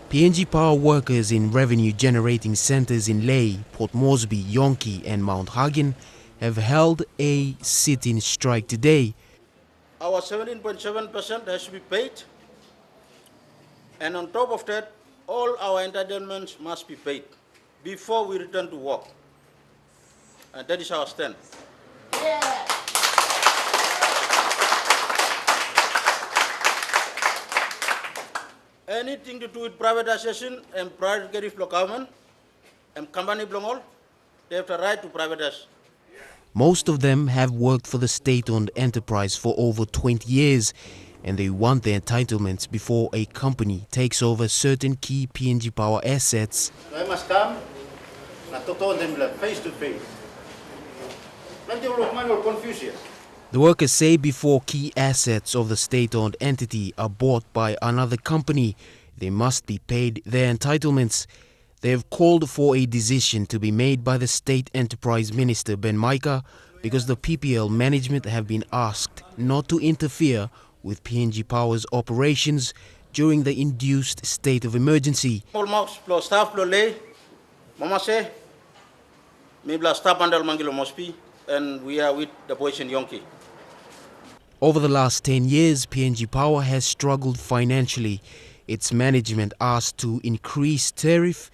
PNG Power workers in revenue-generating centres in Lae, Port Moresby, Yonki and Mount Hagen have held a sit-in strike today. Our 17.7% has to be paid, and on top of that, all our entitlements must be paid before we return to work. And that is our stand. Yeah. Anything to do with privatization and private procurement and company belong, they have the right to privatize. Most of them have worked for the state-owned enterprise for over 20 years, and they want their entitlements before a company takes over certain key PNG Power assets. I must come and talk to them face to face. Plenty of money will confuse you. The workers say before key assets of the state-owned entity are bought by another company, they must be paid their entitlements. They have called for a decision to be made by the State Enterprise Minister Ben Maika because the PPL management have been asked not to interfere with PNG Power's operations during the induced state of emergency. Staff Mama say, staff Mangilo Mospi, and we are with the boys in Yonki. Over the last 10 years, PNG Power has struggled financially. Its management asked to increase tariff,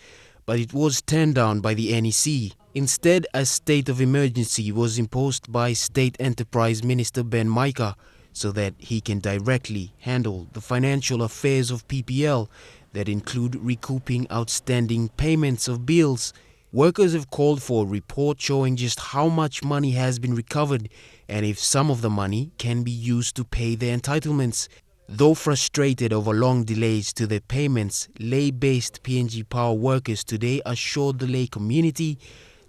but it was turned down by the NEC. Instead, a state of emergency was imposed by State Enterprise Minister Ben Maika so that he can directly handle the financial affairs of PPL that include recouping outstanding payments of bills. Workers have called for a report showing just how much money has been recovered and if some of the money can be used to pay their entitlements. Though frustrated over long delays to their payments, Lae-based PNG Power workers today assured the Lae community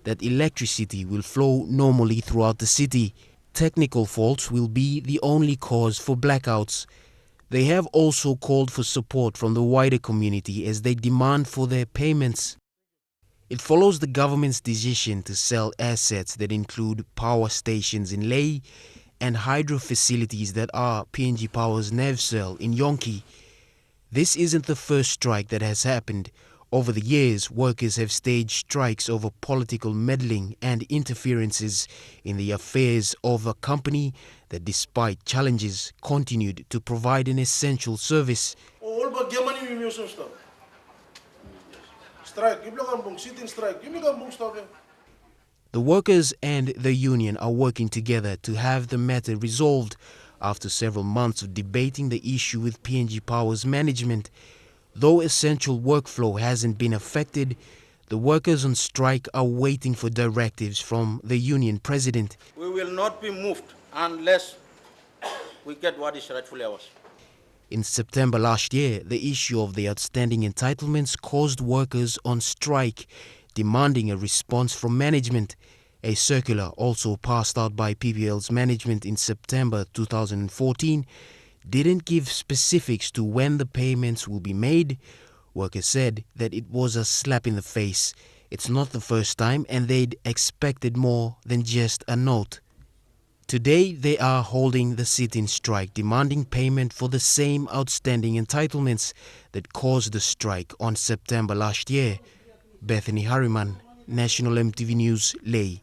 that electricity will flow normally throughout the city. Technical faults will be the only cause for blackouts. They have also called for support from the wider community as they demand for their payments. It follows the government's decision to sell assets that include power stations in Lae and hydro facilities that are PNG Power's nerve cell in Yonki. This isn't the first strike that has happened. Over the years, workers have staged strikes over political meddling and interferences in the affairs of a company that, despite challenges, continued to provide an essential service. The workers and the union are working together to have the matter resolved after several months of debating the issue with PNG Power's management. Though essential workflow hasn't been affected, the workers on strike are waiting for directives from the union president. We will not be moved unless we get what is rightfully ours. In September last year, the issue of the outstanding entitlements caused workers on strike, demanding a response from management. A circular also passed out by PPL's management in September 2014 didn't give specifics to when the payments will be made. Workers said that it was a slap in the face. It's not the first time and they'd expected more than just a note. Today, they are holding the sit-in strike, demanding payment for the same outstanding entitlements that caused the strike on September last year. Bethany Harriman, National EMTV News, Lae.